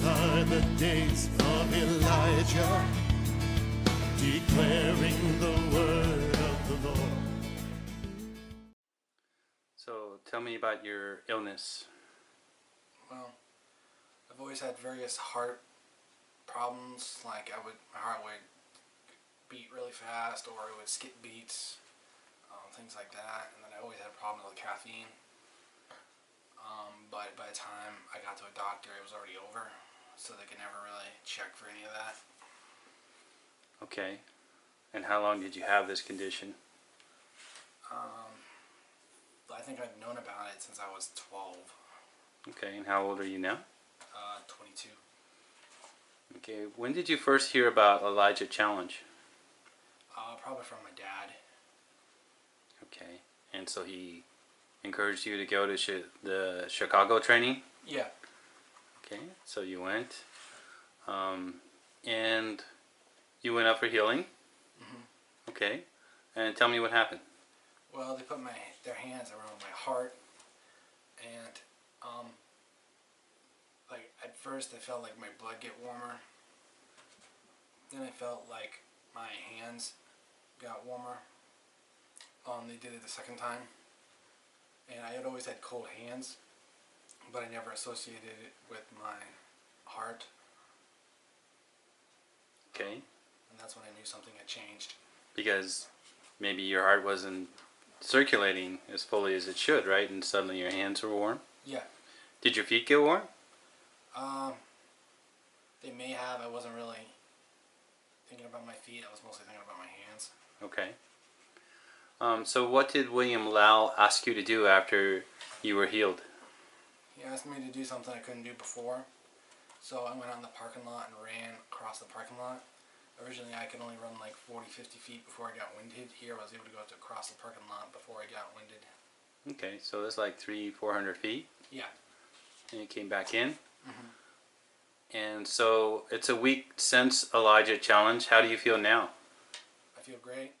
These are the days of Elijah, declaring the word of the Lord. So tell me about your illness. Well, I've always had various heart problems. Like my heart would beat really fast, or it would skip beats, things like that. And then I always had problems with caffeine. But by the time I got to a doctor, it was already over, so they could never really check for any of that. Okay. And how long did you have this condition? I think I've known about it since I was 12. Okay, and how old are you now? 22. Okay, when did you first hear about Elijah Challenge? Probably from my dad. Okay, and so he encouraged you to go to the Chicago training? Yeah. Okay, so you went. And you went up for healing? Mm-hmm. Okay, and tell me what happened. Well, they put their hands around my heart, and like at first I felt like my blood get warmer. Then I felt like my hands got warmer. They did it the second time, and I had always had cold hands, but I never associated it with my heart. Okay. And that's when I knew something had changed. Because maybe your heart wasn't circulating as fully as it should, right? And suddenly your hands were warm? Yeah. Did your feet get warm? They may have. I wasn't really thinking about my feet. I was mostly thinking about my hands. Okay. So what did William Lau ask you to do after you were healed? He asked me to do something I couldn't do before. So I went out in the parking lot and ran across the parking lot. Originally I could only run like 40-50 feet before I got winded. Here I was able to go across the parking lot before I got winded. Okay, so that's like 300-400 feet? Yeah. And you came back in? Mm-hmm. And so it's a week since Elijah Challenge. How do you feel now? I feel great.